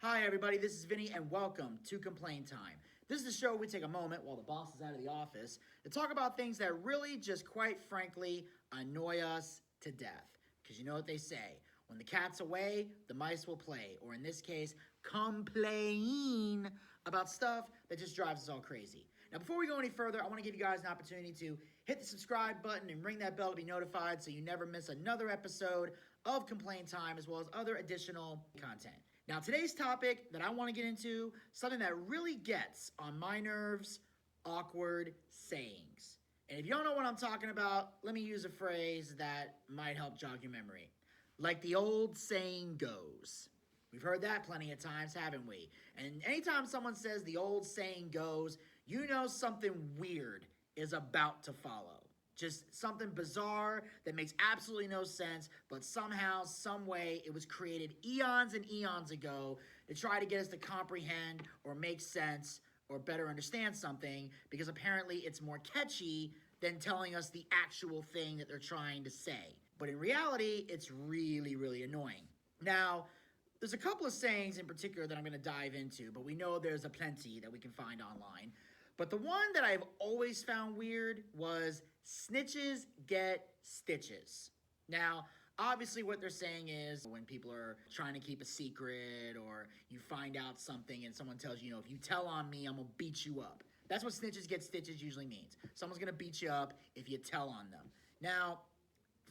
Hi, everybody. This is Vinny, and welcome to Complain Time. This is the show where we take a moment while the boss is out of the office to talk about things that really just, quite frankly, annoy us to death. Because you know what they say, when the cat's away, the mice will play. Or in this case, complain about stuff that just drives us all crazy. Now, before we go any further, I want to give you guys an opportunity to hit the subscribe button and ring that bell to be notified so you never miss another episode of Complain Time, as well as other additional content. Now, today's topic that I want to get into, something that really gets on my nerves, awkward sayings. And if you don't know what I'm talking about, let me use a phrase that might help jog your memory. Like the old saying goes. We've heard that plenty of times, haven't we? And anytime someone says the old saying goes, you know something weird is about to follow. Just something bizarre that makes absolutely no sense, but somehow, some way, it was created eons and eons ago to try to get us to comprehend or make sense or better understand something, because apparently it's more catchy than telling us the actual thing that they're trying to say. But in reality, it's really, really annoying. Now, there's a couple of sayings in particular that I'm going to dive into, but we know there's a plenty that we can find online. But the one that I've always found weird was snitches get stitches. Now, obviously what they're saying is when people are trying to keep a secret, or you find out something and someone tells you, if you tell on me, I'm going to beat you up. That's what snitches get stitches usually means. Someone's going to beat you up if you tell on them. Now,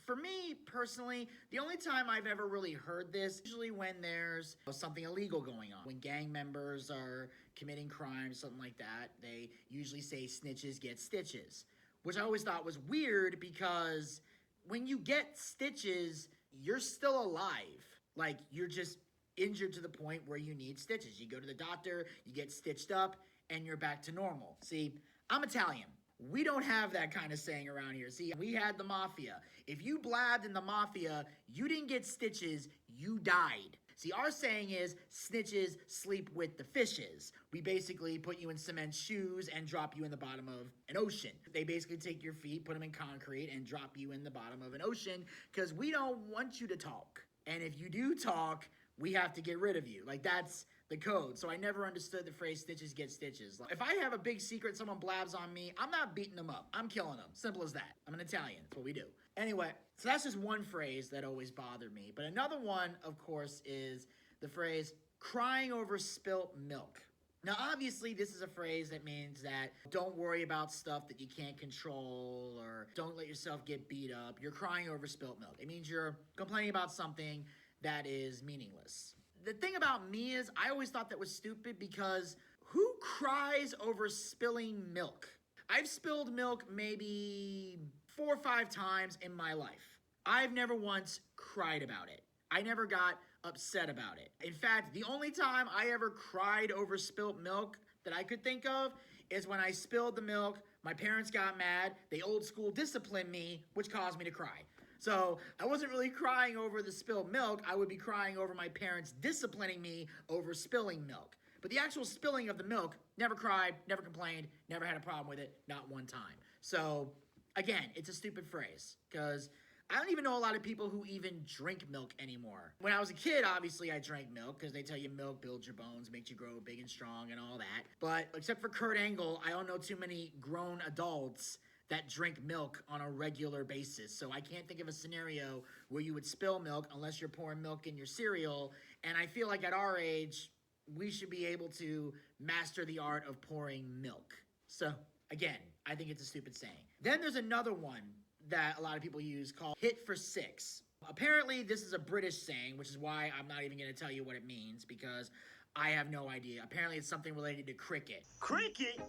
for me, personally, the only time I've ever really heard this, usually when there's something illegal going on. When gang members are committing crimes, something like that, they usually say snitches get stitches, which I always thought was weird because when you get stitches, you're still alive. Like, you're just injured to the point where you need stitches. You go to the doctor, you get stitched up, and you're back to normal. See, I'm Italian. We don't have that kind of saying around here. See, we had the mafia. If you blabbed in the mafia, you didn't get stitches, you died. See, our saying is, snitches sleep with the fishes. We basically put you in cement shoes and drop you in the bottom of an ocean. They basically take your feet, put them in concrete, and drop you in the bottom of an ocean because we don't want you to talk. And if you do talk, we have to get rid of you. Like, that's the code. So I never understood the phrase snitches get stitches. Like, if I have a big secret, someone blabs on me, I'm not beating them up. I'm killing them. Simple as that. I'm an Italian. That's what we do. Anyway, so that's just one phrase that always bothered me. But another one, of course, is the phrase crying over spilt milk. Now, obviously, this is a phrase that means that don't worry about stuff that you can't control, or don't let yourself get beat up. You're crying over spilt milk. It means you're complaining about something that is meaningless. The thing about me is I always thought that was stupid because who cries over spilling milk? I've spilled milk maybe 4 or 5 times in my life. I've never once cried about it. I never got upset about it. In fact, the only time I ever cried over spilt milk that I could think of is when I spilled the milk, my parents got mad, they old school disciplined me, which caused me to cry. So I wasn't really crying over the spilled milk. I would be crying over my parents disciplining me over spilling milk. But the actual spilling of the milk, never cried, never complained, never had a problem with it, not one time. So again, it's a stupid phrase because I don't even know a lot of people who even drink milk anymore. When I was a kid, obviously I drank milk because they tell you milk builds your bones, makes you grow big and strong and all that. But except for Kurt Angle, I don't know too many grown adults that drink milk on a regular basis. So I can't think of a scenario where you would spill milk unless you're pouring milk in your cereal. And I feel like at our age, we should be able to master the art of pouring milk. So again, I think it's a stupid saying. Then there's another one that a lot of people use called hit for 6. Apparently this is a British saying, which is why I'm not even going to tell you what it means because I have no idea. Apparently it's something related to cricket. Cricket?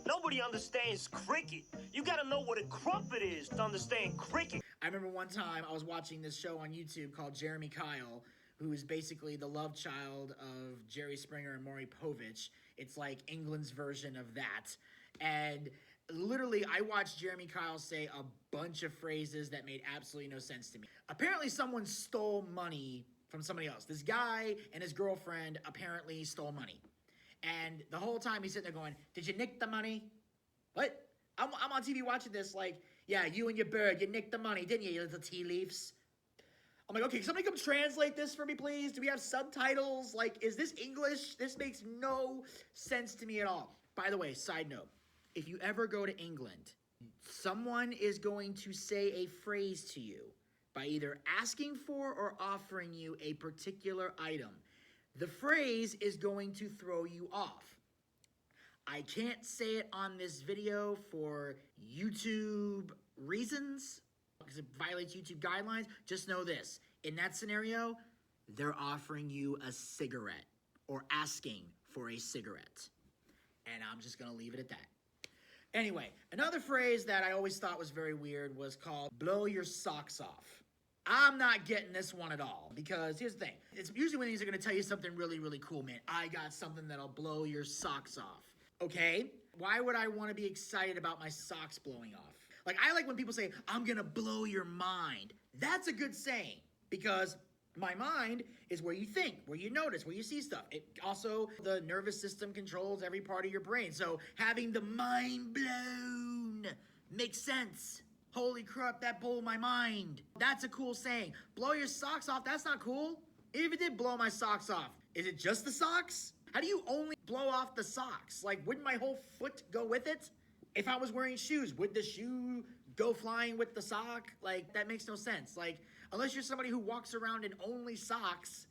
Nobody understands cricket. You gotta know what a crumpet is to understand cricket. I remember one time I was watching this show on YouTube called Jeremy Kyle, who is basically the love child of Jerry Springer and Maury Povich. It's like England's version of that. And literally, I watched Jeremy Kyle say a bunch of phrases that made absolutely no sense to me. Apparently, someone stole money from somebody else. This guy and his girlfriend apparently stole money. And the whole time he's sitting there going, did you nick the money? What? I'm on TV watching this like, yeah, you and your bird, you nicked the money, didn't you little tea leaves? I'm like, okay, can somebody come translate this for me, please? Do we have subtitles? Like, is this English? This makes no sense to me at all. By the way, side note, if you ever go to England, someone is going to say a phrase to you by either asking for or offering you a particular item. The phrase is going to throw you off. I can't say it on this video for YouTube reasons, because it violates YouTube guidelines. Just know this. In that scenario, they're offering you a cigarette or asking for a cigarette. And I'm just going to leave it at that. Anyway, another phrase that I always thought was very weird was called blow your socks off. I'm not getting this one at all, because here's the thing. It's usually when these are going to tell you something really, really cool, man. I got something that'll blow your socks off. Okay? Why would I want to be excited about my socks blowing off? Like, I like when people say, I'm going to blow your mind. That's a good saying, because my mind is where you think, where you notice, where you see stuff. It also, the nervous system controls every part of your brain. So having the mind blown makes sense. Holy crap, that blew my mind. That's a cool saying. Blow your socks off, that's not cool. Even if it did blow my socks off, is it just the socks? How do you only blow off the socks? Like, wouldn't my whole foot go with it? If I was wearing shoes, would the shoe go flying with the sock? Like, that makes no sense. Like, unless you're somebody who walks around in only socks,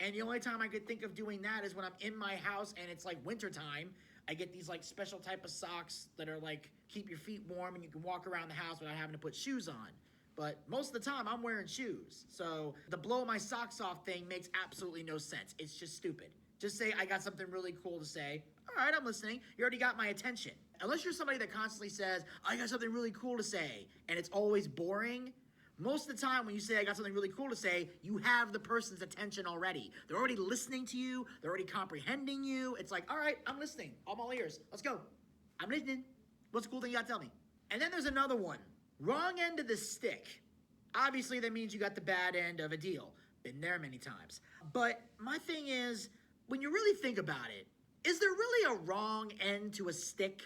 and the only time I could think of doing that is when I'm in my house and it's like wintertime. I get these like special type of socks that are like keep your feet warm and you can walk around the house without having to put shoes on. But most of the time I'm wearing shoes. So the blow my socks off thing makes absolutely no sense. It's just stupid. Just say, I got something really cool to say. All right, I'm listening. You already got my attention. Unless you're somebody that constantly says, I got something really cool to say, and it's always boring, most of the time when you say, I got something really cool to say, you have the person's attention already. They're already listening to you. They're already comprehending you. It's like, all right, I'm listening. I'm all ears. Let's go. I'm listening. What's a cool thing you got to tell me? And then there's another one. Wrong end of the stick. Obviously, that means you got the bad end of a deal. Been there many times. But my thing is, when you really think about it, is there really a wrong end to a stick?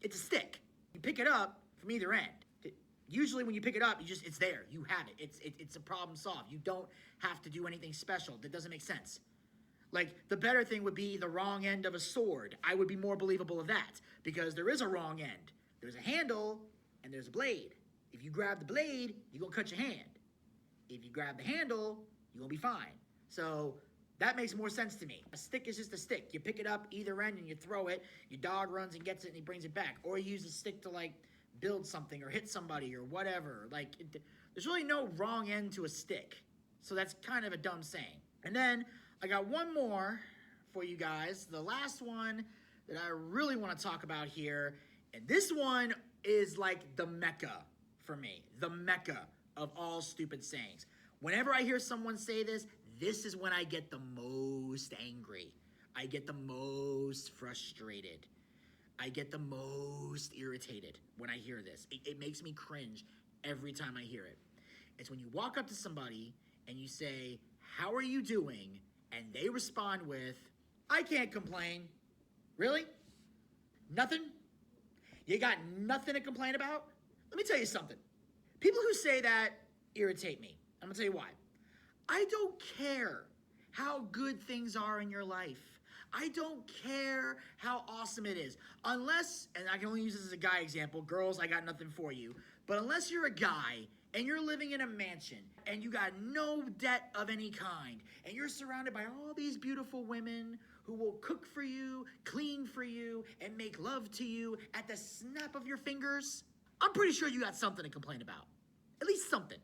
It's a stick. You pick it up from either end. Usually when you pick it up, it's there. You have it. It's a problem solved. You don't have to do anything special. That doesn't make sense. Like, the better thing would be the wrong end of a sword. I would be more believable of that, because there is a wrong end. There's a handle and there's a blade. If you grab the blade, you're gonna cut your hand. If you grab the handle, you're gonna be fine. So that makes more sense to me. A stick is just a stick. You pick it up either end and you throw it. Your dog runs and gets it and he brings it back. Or you use the stick to like build something or hit somebody or whatever. Like, there's really no wrong end to a stick. So that's kind of a dumb saying. And then I got one more for you guys. The last one that I really want to talk about here. And this one is like the mecca for me. The mecca of all stupid sayings. Whenever I hear someone say this, this is when I get the most angry. I get the most frustrated. I get the most irritated when I hear this. It makes me cringe every time I hear it. It's when you walk up to somebody and you say, how are you doing? And they respond with, I can't complain. Really? Nothing? You got nothing to complain about? Let me tell you something. People who say that irritate me. I'm gonna tell you why. I don't care how good things are in your life. I don't care how awesome it is. Unless, and I can only use this as a guy example, girls, I got nothing for you. But unless you're a guy and you're living in a mansion and you got no debt of any kind and you're surrounded by all these beautiful women who will cook for you, clean for you, and make love to you at the snap of your fingers, I'm pretty sure you got something to complain about. At least something.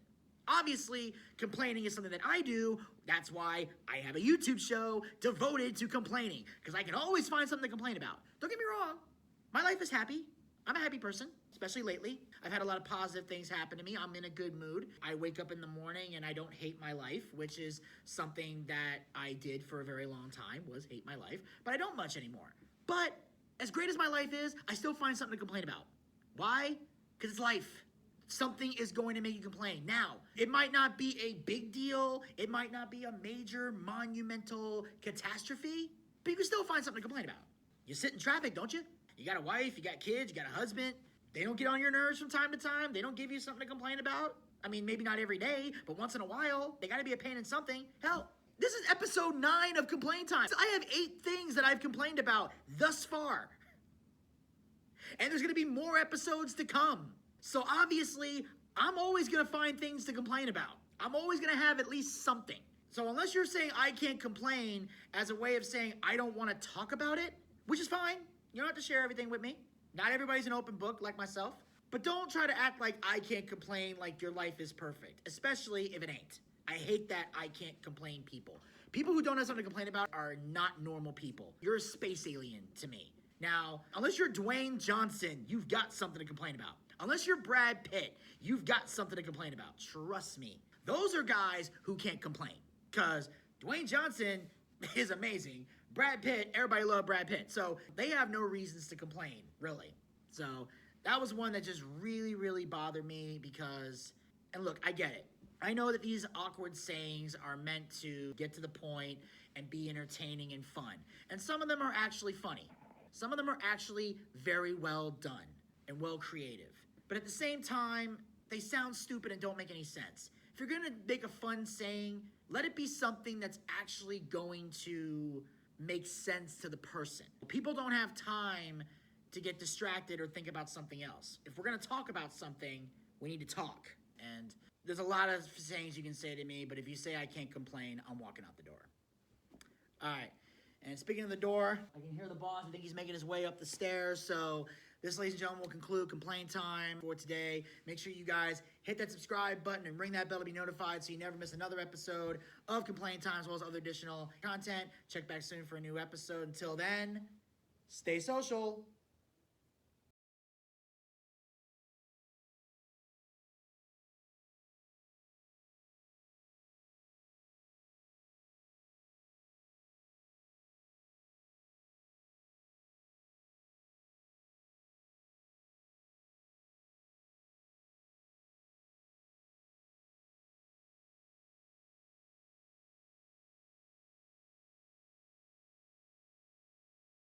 Obviously, complaining is something that I do. That's why I have a YouTube show devoted to complaining, because I can always find something to complain about. Don't get me wrong. My life is happy. I'm a happy person, especially lately. I've had a lot of positive things happen to me. I'm in a good mood. I wake up in the morning and I don't hate my life, which is something that I did for a very long time, was hate my life. But I don't much anymore. But as great as my life is, I still find something to complain about. Why? Because it's life. Something is going to make you complain. Now, it might not be a big deal. It might not be a major, monumental catastrophe, but you can still find something to complain about. You sit in traffic, don't you? You got a wife, you got kids, you got a husband. They don't get on your nerves from time to time. They don't give you something to complain about. I mean, maybe not every day, but once in a while, they gotta be a pain in something. Hell, this is episode 9 of Complain Time. I have 8 things that I've complained about thus far. And there's gonna be more episodes to come. So obviously, I'm always gonna find things to complain about. I'm always gonna have at least something. So unless you're saying I can't complain as a way of saying I don't wanna talk about it, which is fine. You don't have to share everything with me. Not everybody's an open book like myself. But don't try to act like I can't complain like your life is perfect, especially if it ain't. I hate that I can't complain people. People who don't have something to complain about are not normal people. You're a space alien to me. Now, unless you're Dwayne Johnson, you've got something to complain about. Unless you're Brad Pitt, you've got something to complain about. Trust me. Those are guys who can't complain. Because Dwayne Johnson is amazing. Brad Pitt, everybody loves Brad Pitt. So they have no reasons to complain, really. So that was one that just really, really bothered me because, and look, I get it. I know that these awkward sayings are meant to get to the point and be entertaining and fun. And some of them are actually funny. Some of them are actually very well done and well creative. But at the same time, they sound stupid and don't make any sense. If you're gonna make a fun saying, let it be something that's actually going to make sense to the person. People don't have time to get distracted or think about something else. If we're gonna talk about something, we need to talk. And there's a lot of sayings you can say to me, but if you say I can't complain, I'm walking out the door. All right, and speaking of the door, I can hear the boss. I think he's making his way up the stairs, so this, ladies and gentlemen, will conclude Complain Time for today. Make sure you guys hit that subscribe button and ring that bell to be notified so you never miss another episode of Complain Time, as well as other additional content. Check back soon for a new episode. Until then, stay social.